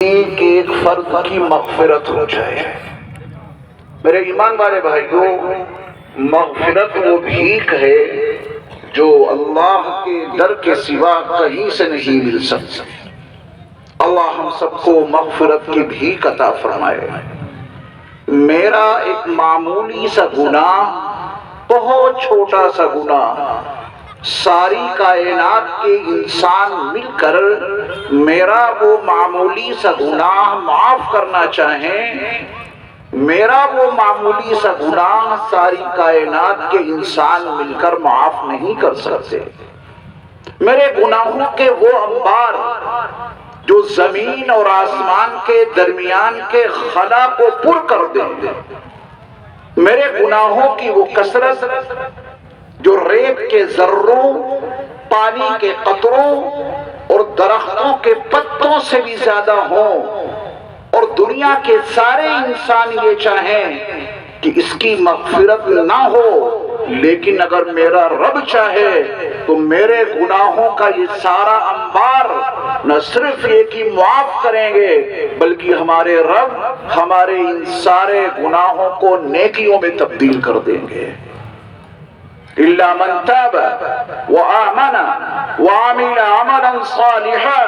کہ ایک فرد کی مغفرت ہو جائے۔ میرے ایمان والے بھائیوں، مغفرت وہ بھیک ہے جو اللہ کے در کے سوا کہیں سے نہیں مل سکتی۔ اللہ ہم سب کو مغفرت کی بھیک عطا فرمائے۔ میرا ایک معمولی سا گناہ، بہت چھوٹا سا گناہ، ساری کائنات کے انسان مل کر میرا وہ معمولی سا گناہ معاف کرنا چاہیں، میرا وہ معمولی سا گناہ ساری کائنات کے انسان مل کر معاف نہیں کر سکتے۔ میرے گناہوں کے وہ انبار جو زمین اور آسمان کے درمیان کے خلا کو پر کر دیں، میرے گناہوں کی وہ کثرت جو ریت کے ذروں، پانی کے قطروں اور درختوں کے پتوں سے بھی زیادہ ہوں، اور دنیا کے سارے انسان یہ چاہیں کہ اس کی مغفرت نہ ہو، لیکن اگر میرا رب چاہے تو میرے گناہوں کا یہ سارا انبار نہ صرف یہ کہ معاف کریں گے، بلکہ ہمارے رب ہمارے ان سارے گناہوں کو نیکیوں میں تبدیل کر دیں گے۔ إِلَّا مَنْ تَابَ وَآمَنَ وَعَمِلَ عَمَلًا صَالِحًا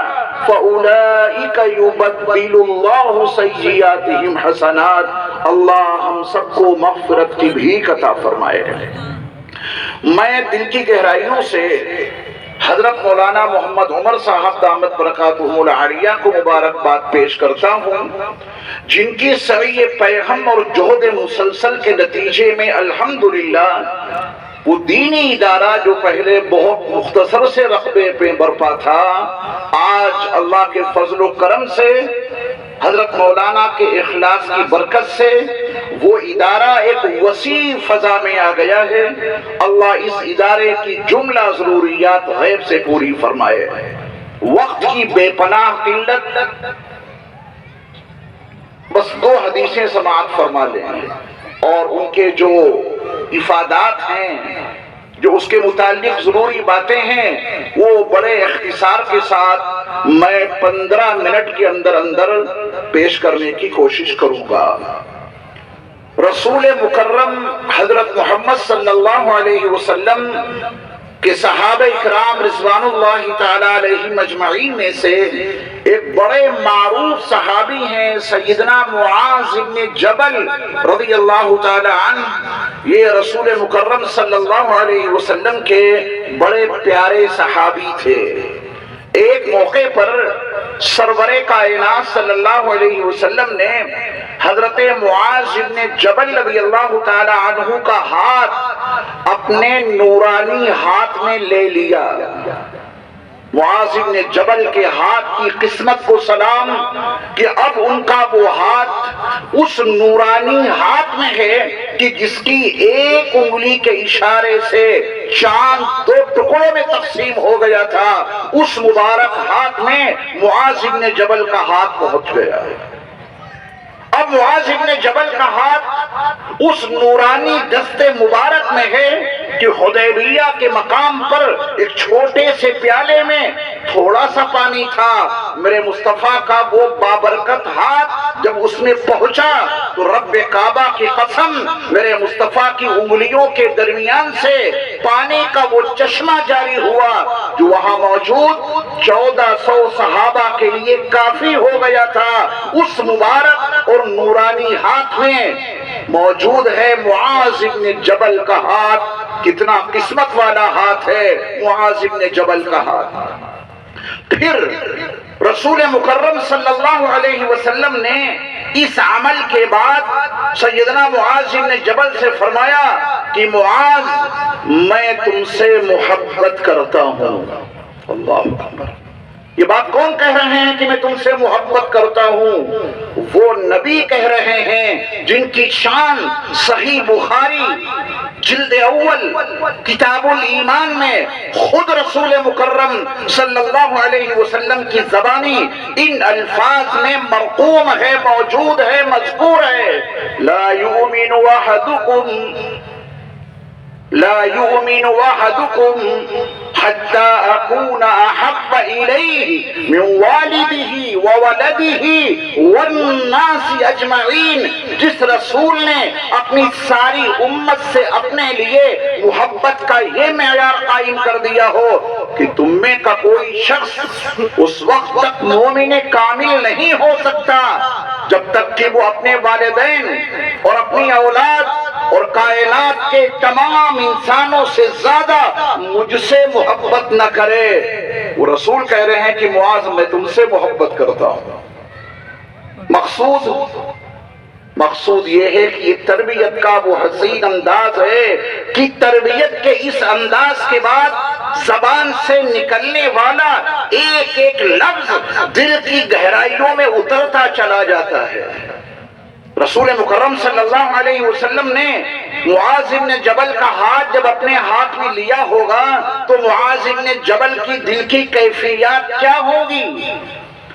فَأُولَئِكَ يُبَدِّلُ اللَّهُ سَيِّئَاتِهِمْ حَسَنَاتٍ۔ اللہ ہم سب کو مغفرت کی بھیک عطا فرمائے۔ میں دل کی گہرائیوں سے حضرت مولانا محمد عمر صاحب دامت برکاتہم العالیہ کو مبارکباد پیش کرتا ہوں، جن کی سعی پیغام اور جہد مسلسل کے نتیجے میں الحمدللہ وہ دینی ادارہ جو پہلے بہت مختصر سے رقبے پہ برپا تھا، آج اللہ کے فضل و کرم سے، حضرت مولانا کے اخلاص کی برکت سے وہ ادارہ ایک وسیع فضا میں آ گیا ہے۔ اللہ اس ادارے کی جملہ ضروریات غیب سے پوری فرمائے۔ وقت کی بے پناہ قلت، بس 2 حدیثیں سماعت فرما لیں، اور ان کے جو افادات ہیں، جو اس کے متعلق ضروری باتیں ہیں، وہ بڑے اختصار کے ساتھ میں 15 منٹ کے اندر پیش کرنے کی کوشش کروں گا۔ رسول مکرم حضرت محمد صلی اللہ علیہ وسلم کہ صحابہ اکرام رضوان اللہ تعالی علیہم اجمعین میں سے ایک بڑے معروف صحابی ہیں سیدنا معاذ بن جبل رضی اللہ تعالی عنہ۔ یہ رسول مکرم صلی اللہ علیہ وسلم کے بڑے پیارے صحابی تھے۔ ایک موقع پر سرور کائنات صلی اللہ علیہ وسلم نے حضرت معاذ بن جبل رضی اللہ تعالی عنہ کا ہاتھ اپنے نورانی ہاتھ میں لے لیا۔ معاذ بن جبل کے ہاتھ کی قسمت کو سلام کہ اب ان کا وہ ہاتھ اس نورانی ہاتھ میں ہے کہ جس کی ایک انگلی کے اشارے سے چاند 2 ٹکڑوں میں تقسیم ہو گیا تھا، اس مبارک ہاتھ میں معاذ بن جبل کا ہاتھ پہنچ گیا۔ اب معاذ بن جبل کا ہاتھ اس نورانی دست مبارک میں ہے کہ حدیبیہ کے مقام پر ایک چھوٹے سے پیالے میں تھوڑا سا پانی تھا۔ میرے مصطفیٰ کا وہ بابرکت ہاتھ جب اس میں پہنچا تو رب کعبہ کی قسم میرے مصطفیٰ کی انگلیوں کے درمیان سے پانی کا وہ چشمہ جاری ہوا جو وہاں موجود 1400 صحابہ کے لیے کافی ہو گیا تھا۔ اس مبارک اور نورانی ہاتھ میں موجود ہے معاذ بن جبل کا ہاتھ۔ کتنا قسمت والا ہاتھ ہے معاذ بن جبل کا ہاتھ۔ پھر رسول مکرم صلی اللہ علیہ وسلم نے اس عمل کے بعد سیدنا معاذ بن جبل سے فرمایا کہ معاذ میں تم سے محبت کرتا ہوں۔ اللہ اکبر! یہ بات کون کہہ رہے ہیں کہ میں تم سے محبت کرتا ہوں؟ وہ نبی کہہ رہے ہیں جن کی شان صحیح بخاری جلد اول کتاب الایمان میں خود رسول مکرم صلی اللہ علیہ وسلم کی زبانی ان الفاظ میں مرقوم ہے، موجود ہے، مذکور ہے۔ لا یؤمن احدکم لا يؤمن أحدكم حتى أكون أحب إليه من والده وولده والناس أجمعين. جس رسول نے اپنی ساری امت سے اپنے لیے محبت کا یہ معیار قائم کر دیا ہو کہ تم میں کا کوئی شخص اس وقت تک مومن کامل نہیں ہو سکتا جب تک کہ وہ اپنے والدین اور اپنی اولاد اور کائنات کے تمام انسانوں سے زیادہ مجھ سے محبت نہ کرے. وہ رسول کہہ رہے ہیں کہ معاذ میں تم سے محبت کرتا ہوں. مقصود یہ ہے کہ یہ تربیت کا وہ حسین انداز ہے کہ تربیت کے اس انداز کے بعد زبان سے نکلنے والا ایک ایک لفظ دل کی گہرائیوں میں اترتا چلا جاتا ہے. رسول مکرم صلی اللہ علیہ وسلم نے معاذ بن جبل کا ہاتھ جب اپنے ہاتھ میں لیا ہوگا تو معاذ بن جبل کی دل کی کیفیات کیا ہوگی؟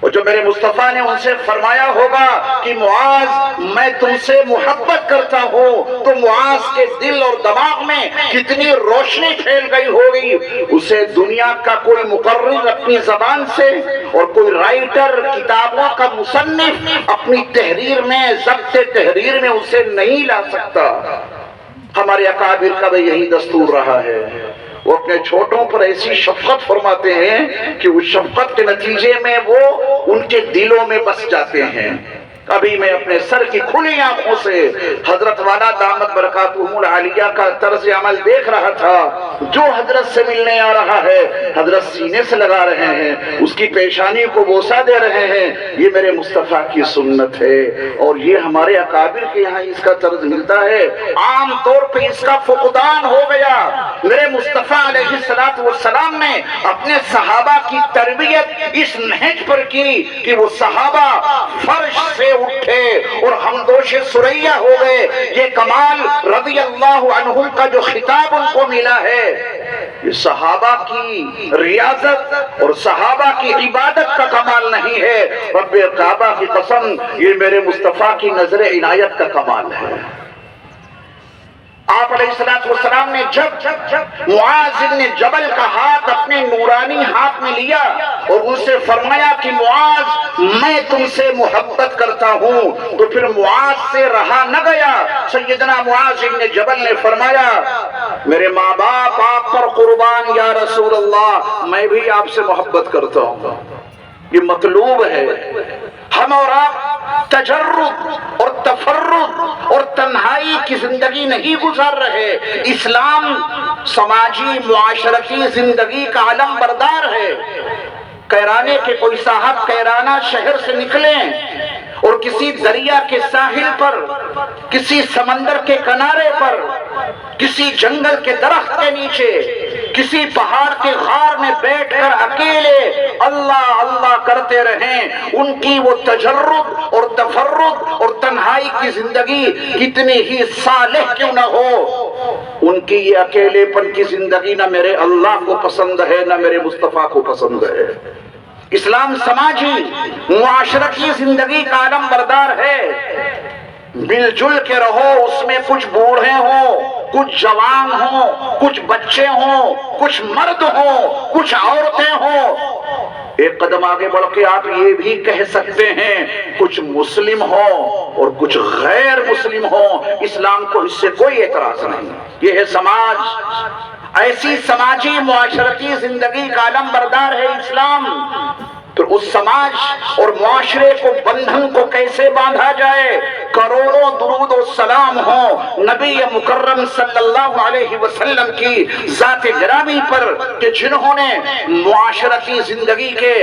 اور جو میرے مصطفیٰ نے ان سے فرمایا ہوگا کہ معاذ میں تم سے محبت کرتا ہوں تو معاذ کے دل اور دماغ میں کتنی روشنی پھیل گئی ہوگی. اسے دنیا کا کوئی مقرر اپنی زبان سے اور کوئی رائٹر کتابوں کا مصنف اپنی تحریر میں ضبط تحریر میں اسے نہیں لا سکتا. ہمارے اکابر کا بھی یہی دستور رہا ہے. وہ اپنے چھوٹوں پر ایسی شفقت فرماتے ہیں کہ اس شفقت کے نتیجے میں وہ ان کے دلوں میں بس جاتے ہیں. ابھی میں اپنے سر کی کھلی آنکھوں سے حضرت والا دامت برکاتہم العالیہ کا طرز عمل دیکھ رہا تھا. جو حضرت سے ملنے آ رہا ہے حضرت سینے سے لگا رہے ہیں, اس کی پیشانی کو بوسہ دے رہے ہیں. یہ میرے مصطفیٰ کی سنت ہے اور یہ ہمارے اکابر کے یہاں اس کا طرز ملتا ہے. عام طور پہ اس کا فقدان ہو گیا. میرے مصطفیٰ علیہ السلام نے اپنے صحابہ کی تربیت اس نہج پر کی کہ وہ صحابہ فرش سے اٹھے اور ہمدوش سریا ہو گئے. یہ کمال رضی اللہ عنہم کا جو خطاب ان کو ملا ہے یہ صحابہ کی ریاضت اور صحابہ کی عبادت کا کمال نہیں ہے. رب کعبہ کی قسم یہ میرے مصطفیٰ کی نظر عنایت کا کمال ہے. آپ علیہ السلام نے جب معاذ بن جبل کا ہاتھ اپنے نورانی ہاتھ میں لیا اور ان سے فرمایا کہ معاذ میں تم سے محبت کرتا ہوں, تو پھر معاذ سے رہا نہ گیا. سیدنا معاذ بن جبل نے فرمایا میرے ماں باپ آپ پر قربان یا رسول اللہ, میں بھی آپ سے محبت کرتا ہوں. یہ مطلوب ہے. ہم اور آپ تجرد اور تفرد اور تنہائی کی زندگی نہیں گزار رہے. اسلام سماجی معاشرتی زندگی کا علم بردار ہے. کیرانے کے کوئی صاحب کیرانہ شہر سے نکلیں اور کسی دریا کے ساحل پر, کسی سمندر کے کنارے پر, کسی جنگل کے درخت کے نیچے, کسی پہاڑ کے غار میں بیٹھ کر اکیلے اللہ اللہ کرتے رہیں. ان کی وہ تجرد اور تفرد اور تنہائی کی زندگی کتنی ہی صالح کیوں نہ ہو, ان کی یہ اکیلے پن کی زندگی نہ میرے اللہ کو پسند ہے نہ میرے مصطفیٰ کو پسند ہے. اسلام سماجی معاشرتی زندگی کا علم بردار ہے. مل جل کے رہو, اس میں کچھ بوڑھے ہوں, کچھ جوان ہوں, کچھ بچے ہوں, کچھ مرد ہوں, کچھ عورتیں ہوں. ایک قدم آگے بڑھ کے آپ یہ بھی کہہ سکتے ہیں کچھ مسلم ہوں اور کچھ غیر مسلم ہوں. اسلام کو اس سے کوئی اعتراض نہیں. یہ ہے سماج. ایسی سماجی معاشرتی زندگی کا علم بردار ہے اسلام. تو اس سماج اور معاشرے کو بندھن کو کیسے باندھا جائے؟ کروڑوں درود و سلام ہوں نبی مکرم صلی اللہ علیہ وسلم کی ذات گرامی پر کہ جنہوں نے معاشرتی زندگی کے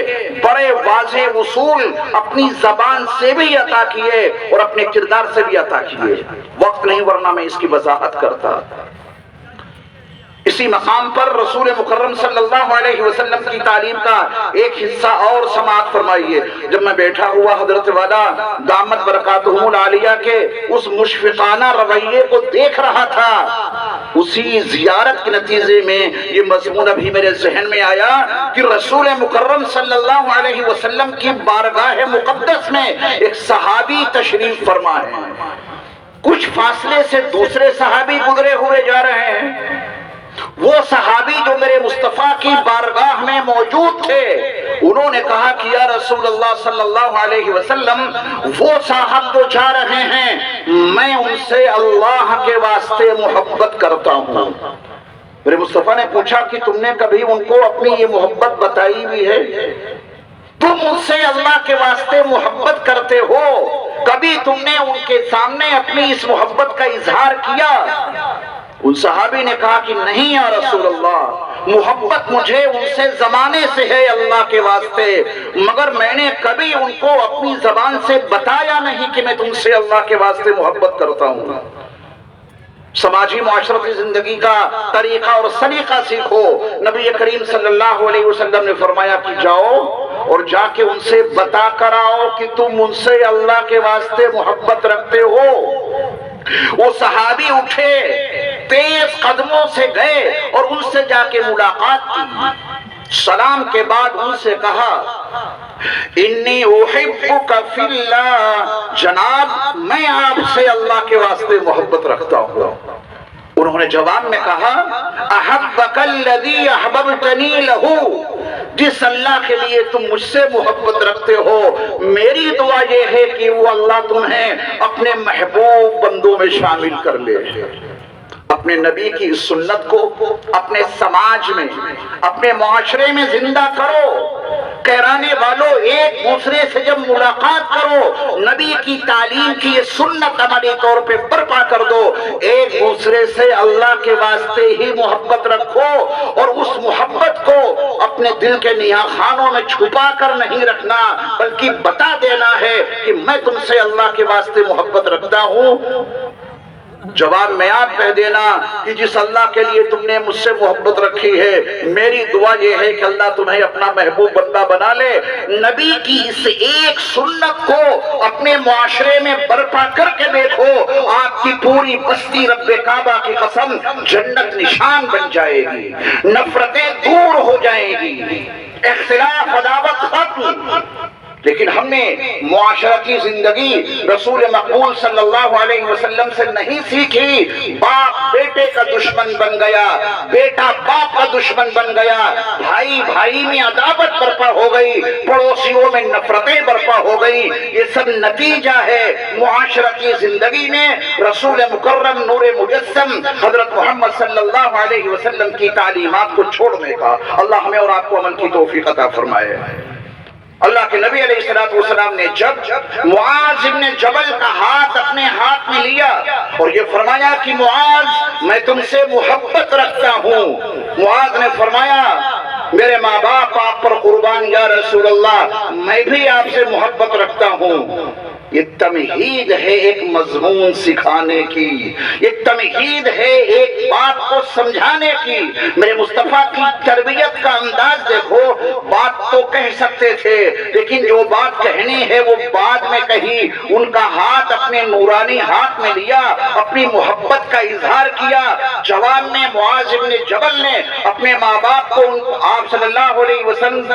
بڑے واضح اصول اپنی زبان سے بھی عطا کیے اور اپنے کردار سے بھی عطا کیے. وقت نہیں ورنہ میں اس کی وضاحت کرتا. اسی مقام پر رسول مکرم صلی اللہ علیہ وسلم کی تعلیم کا ایک حصہ اور سماعت فرمائیے. جب میں بیٹھا ہوا حضرت والا دامت برکاتہم العالیہ کے اس مشفقانہ رویے کو دیکھ رہا تھا, اسی زیارت کے نتیجے میں یہ مضمون ابھی میرے ذہن میں آیا کہ رسول مکرم صلی اللہ علیہ وسلم کی بارگاہ مقدس میں ایک صحابی تشریف فرما ہے. کچھ فاصلے سے دوسرے صحابی گزرے ہوئے جا رہے ہیں. وہ صحابی جو میرے مصطفیٰ کی بارگاہ میں موجود تھے انہوں نے کہا کہ یا رسول اللہ صلی اللہ علیہ وسلم وہ صاحب جو جا رہے ہیں میں ان سے اللہ کے واسطے محبت کرتا ہوں. میرے مصطفیٰ نے پوچھا کہ تم نے کبھی ان کو اپنی یہ محبت بتائی بھی ہے؟ تم مجھ سے اللہ کے واسطے محبت کرتے ہو، کبھی تم نے ان کے سامنے اپنی اس محبت کا اظہار کیا؟ ان صحابی نے کہا کہ نہیں یا رسول اللہ، محبت مجھے ان سے زمانے سے ہے اللہ کے واسطے، مگر میں نے کبھی ان کو اپنی زبان سے بتایا نہیں کہ میں تم سے اللہ کے واسطے محبت کرتا ہوں. سماجی معاشرتی زندگی کا طریقہ اور سلیقہ سیکھو. نبی کریم صلی اللہ علیہ وسلم نے فرمایا کہ جاؤ اور جا کے ان سے بتا کر آؤ کہ تم ان سے اللہ کے واسطے محبت رکھتے ہو. وہ صحابی اٹھے، تیز قدموں سے گئے اور ان سے جا کے ملاقات کی. سلام کے بعد ان سے کہا انی احبک فی اللہ، جناب میں آپ سے اللہ کے واسطے محبت رکھتا ہوں. انہوں نے جواب میں کہا احبک الذی احببتنی لہ، جس اللہ کے لیے تم مجھ سے محبت رکھتے ہو میری دعا یہ ہے کہ وہ اللہ تمہیں اپنے محبوب بندوں میں شامل کر لے. اپنے نبی کی اس سنت کو اپنے سماج میں، اپنے معاشرے میں زندہ کرو. کہرانے والوں ایک دوسرے سے جب ملاقات کرو نبی کی تعلیم کی یہ سنت عملی طور پہ برپا کر دو. ایک دوسرے سے اللہ کے واسطے ہی محبت رکھو اور اس محبت کو اپنے دل کے نہاں خانوں میں چھپا کر نہیں رکھنا، بلکہ بتا دینا ہے کہ میں تم سے اللہ کے واسطے محبت رکھتا ہوں. جواب میں آپ کہہ دینا کہ جس اللہ کے لیے تم نے مجھ سے محبت رکھی ہے میری دعا یہ ہے کہ اللہ تمہیں اپنا محبوب بندہ بنا لے. نبی کی اس ایک سنت کو اپنے معاشرے میں برپا کر کے دیکھو، آپ کی پوری بستی رب کعبہ کی قسم جنت نشان بن جائے گی، نفرتیں دور ہو جائیں گی، اختلاف عداوت ختم. لیکن ہم نے معاشرتی زندگی رسول مقبول صلی اللہ علیہ وسلم سے نہیں سیکھی. باپ بیٹے کا دشمن بن گیا، بیٹا باپ کا دشمن بن گیا، بھائی بھائی میں عداوت برپا ہو گئی، پڑوسیوں میں نفرتیں برپا ہو گئی. یہ سب نتیجہ ہے معاشرتی زندگی میں رسول مکرم نور مجسم حضرت محمد صلی اللہ علیہ وسلم کی تعلیمات کو چھوڑنے کا. اللہ ہمیں اور آپ کو عمل کی توفیق عطا فرمائے. اللہ کے نبی علیہ السلام نے جب معاذ ابن جبل کا ہاتھ اپنے ہاتھ میں لیا اور یہ فرمایا کہ معاذ میں تم سے محبت رکھتا ہوں. معاذ نے فرمایا میرے ماں باپ آپ پر قربان یا رسول اللہ، میں بھی آپ سے محبت رکھتا ہوں. یہ تمہید ہے ایک مضمون سکھانے کی، یہ تمہید ہے ایک بات کو سمجھانے کی. میرے مصطفیٰ کی تربیت کا انداز دیکھو. بات تو کہہ سکتے تھے لیکن جو بات کہنی ہے وہ بعد میں کہی. ان کا ہاتھ اپنے نورانی ہاتھ میں لیا، اپنی محبت کا اظہار کیا. جواب میں معاذ ابن جبل نے اپنے ماں باپ کو آپ صلی اللہ علیہ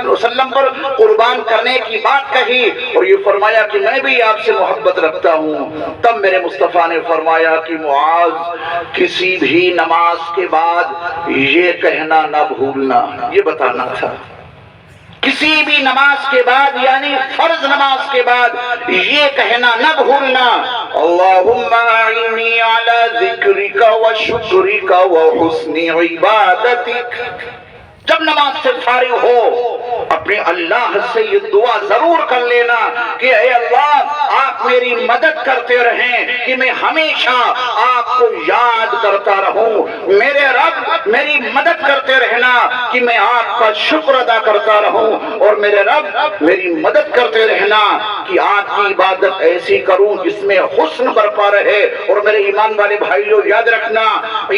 وسلم پر قربان کرنے کی بات کہی اور یہ فرمایا کہ میں بھی آپ سے محبت رکھتا ہوں. تب میرے مصطفیٰ نے فرمایا کہ معاذ کسی بھی نماز کے بعد یہ کہنا نہ بھولنا. یہ بتانا تھا کسی بھی نماز کے بعد یعنی فرض نماز کے بعد یہ کہنا نہ بھولنا اللہم اعنی علی ذکرک و شکرک و حسن عبادتک. جب نماز سے فارغ ہو اپنے اللہ سے یہ دعا ضرور کر لینا کہ اے اللہ آپ میری مدد کرتے رہیں کہ میں ہمیشہ آپ کو یاد کرتا رہوں. میرے رب میری مدد کرتے رہنا کہ میں آپ کا شکر ادا کرتا رہوں، اور میرے رب میری مدد کرتے رہنا کہ آپ کی عبادت ایسی کروں جس میں حسن برپا رہے. اور میرے ایمان والے بھائیوں یاد رکھنا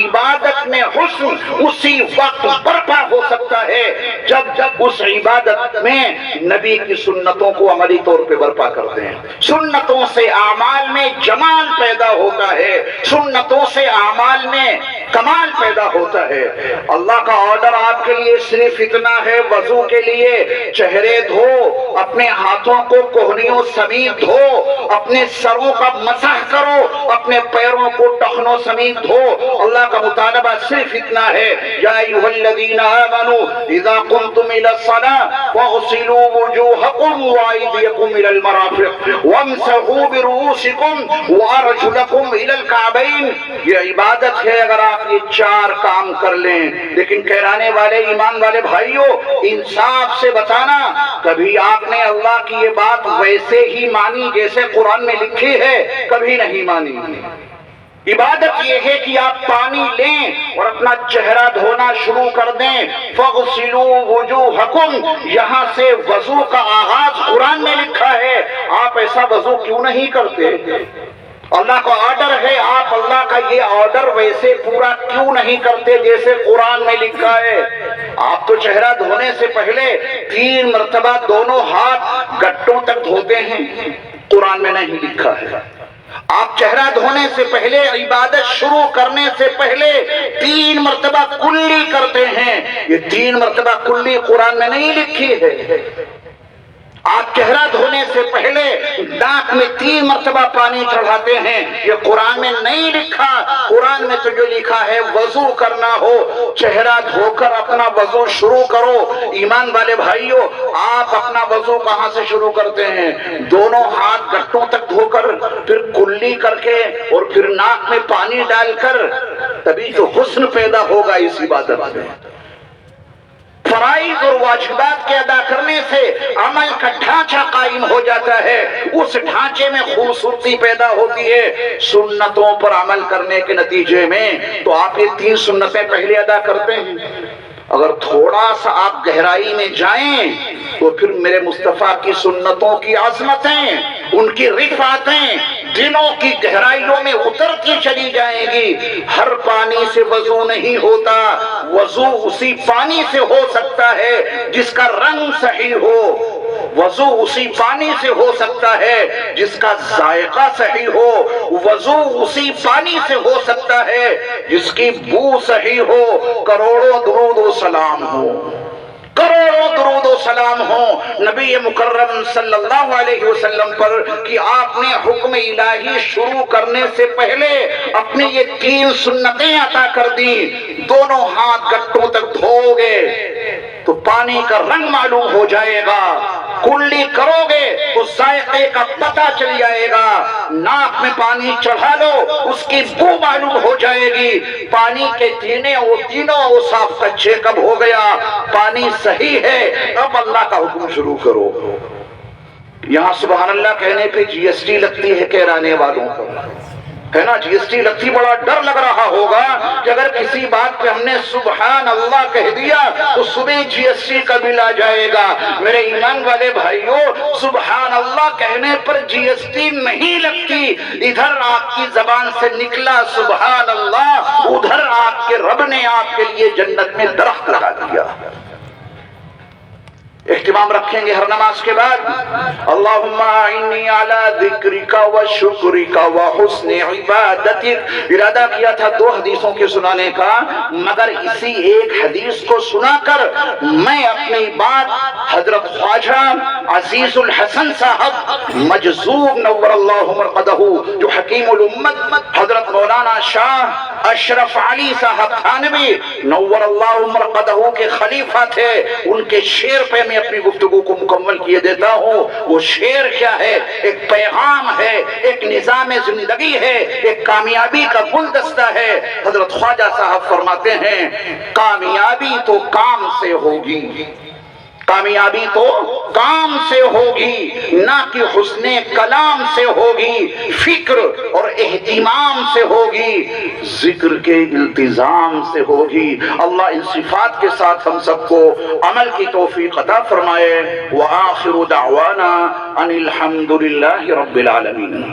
عبادت میں حسن اسی وقت برپا ہو سکتا ہے جب اس عبادت میں نبی کی سنتوں کو عملی طور پہ برپا کرتے ہیں. سنتوں سے اعمال میں جمال پیدا ہوتا ہے، سنتوں سے اعمال میں کمال پیدا ہوتا ہے۔ اللہ کا آرڈر آپ کے لیے صرف اتنا ہے، وضو کے لیے چہرے دھو، اپنے ہاتھوں کو کوہنیوں سمیت دھو، اپنے سروں کا مسح کرو، اپنے پیروں کو ٹخنوں سمیت دھو۔ اللہ کا مطالبہ صرف اتنا ہے، یا ایھا الذین آمنوا اذا قمتم الى الصلاة فاغسلوا وجوہکم وایدیکم الى المرافق وامسحوا برؤوسکم وارجلکم الى الکعبین۔ یہ عبادت ہے اگر آپ یہ 4 کام کر لیں۔ لیکن کہرانے والے ایمان والے بھائیوں، انصاف سے بتانا، کبھی آپ نے اللہ کی یہ بات ویسے ہی مانی جیسے قرآن میں لکھی ہے؟ کبھی نہیں مانی۔ عبادت یہ ہے کہ آپ پانی لیں اور اپنا چہرہ دھونا شروع کر دیں۔ فَاغْسِلُوا وُجُوهَكُمْ، یہاں سے وضو کا آغاز قرآن میں لکھا ہے۔ آپ ایسا وضو کیوں نہیں کرتے؟ اللہ کا آرڈر ہے، آپ اللہ کا یہ آرڈر ویسے پورا کیوں نہیں کرتے جیسے قرآن میں لکھا ہے؟ آپ تو چہرہ دھونے سے پہلے 3 مرتبہ دونوں ہاتھ گٹوں تک دھوتے ہیں، قرآن میں نہیں لکھا ہے۔ آپ چہرہ دھونے سے پہلے، عبادت شروع کرنے سے پہلے 3 مرتبہ کلی کرتے ہیں، یہ 3 مرتبہ کلی قرآن میں نہیں لکھی ہے۔ آپ چہرہ دھونے سے پہلے ناک میں 3 مرتبہ پانی چڑھاتے ہیں، یہ قرآن میں نہیں لکھا۔ قرآن میں تو جو لکھا ہے وضو کرنا ہو، چہرہ دھو کر اپنا وضو شروع کرو۔ ایمان والے بھائیوں، آپ اپنا وضو کہاں سے شروع کرتے ہیں؟ دونوں ہاتھ گٹوں تک دھو کر، پھر کلی کر کے، اور پھر ناک میں پانی ڈال کر، تبھی تو حسن پیدا ہوگا اس عبادت میں۔ فرائض اور واجبات کے ادا کرنے سے عمل کا ڈھانچہ قائم ہو جاتا ہے، اس ڈھانچے میں خوبصورتی پیدا ہوتی ہے۔ سنتوں پر عمل کرنے کے نتیجے میں تو آپ یہ 3 سنتیں پہلے ادا کرتے ہیں۔ اگر تھوڑا سا آپ گہرائی میں جائیں تو پھر میرے مصطفیٰ کی سنتوں کی عظمتیں، ان کی رفعتیں دلوں کی گہرائیوں میں اترتی چلی جائیں گی۔ ہر پانی سے وضو نہیں ہوتا، وضو اسی پانی سے ہو سکتا ہے جس کا رنگ صحیح ہو، وضو اسی پانی سے ہو سکتا ہے جس کا ذائقہ صحیح ہو، وضو اسی پانی سے ہو سکتا ہے جس کی بو صحیح ہو۔ کروڑوں درود و سلام ہو، کروڑوں درود و سلام ہو نبی مکرم صلی اللہ علیہ وسلم پر کہ آپ نے حکم الہی شروع کرنے سے پہلے اپنی یہ 3 سنتیں عطا کر دی۔ دونوں ہاتھ گٹوں تک دھو گے تو پانی کا رنگ معلوم ہو جائے گا، کلی کرو گے تو ذائقے کا پتہ چل جائے گا، ناک میں پانی چڑھا لو اس کی بو معلوم ہو جائے گی۔ پانی کے تینوں صاف کچے کب ہو گیا، پانی صحیح ہے، اب اللہ کا حکم شروع کرو۔ یہاں سبحان اللہ کہنے پہ جی ایس ٹی لگتی ہے کہرانے والوں کو، ہے نا؟ جی ایس ٹی لگتی، بڑا ڈر لگ رہا ہوگا کہ اگر کسی بات پہ ہم نے سبحان اللہ کہہ دیا تو صبح جی ایس ٹی کا بل آ جائے گا۔ میرے ایمان والے بھائیوں، سبحان اللہ کہنے پر جی ایس ٹی نہیں لگتی۔ ادھر آپ کی زبان سے نکلا سبحان اللہ، ادھر آپ کے رب نے آپ کے لیے جنت میں درخت لگا دیا۔ اہتمام رکھیں گے ہر نماز کے بعد، اللہم اعنی علی ذکرک و شکرک و حسن عبادتک۔ ارادہ کیا تھا 2 حدیثوں کے سنانے کا، مگر اسی ایک حدیث کو سنا کر میں اپنی بات حضرت خواجہ عزیز الحسن صاحب مجذوب نور اللہ مرقدہ، جو حکیم الامت حضرت مولانا شاہ اشرف علی صاحب تھانوی نور اللہ مرقدہ کے خلیفہ تھے، ان کے شعر پہ میں اپنی گفتگو کو مکمل کیے دیتا ہوں۔ وہ شعر کیا ہے؟ ایک پیغام ہے، ایک نظام زندگی ہے، ایک کامیابی کا گلدستہ ہے۔ حضرت خواجہ صاحب فرماتے ہیں، کامیابی تو کام سے ہوگی، کامیابی تو کام سے ہوگی، نہ کہ حسن کلام سے ہوگی، فکر اور اہتمام سے ہوگی، ذکر کے التزام سے ہوگی۔ اللہ ان صفات کے ساتھ ہم سب کو عمل کی توفیق عطا فرمائے۔ وآخر دعوانا ان الحمد للہ رب العالمین۔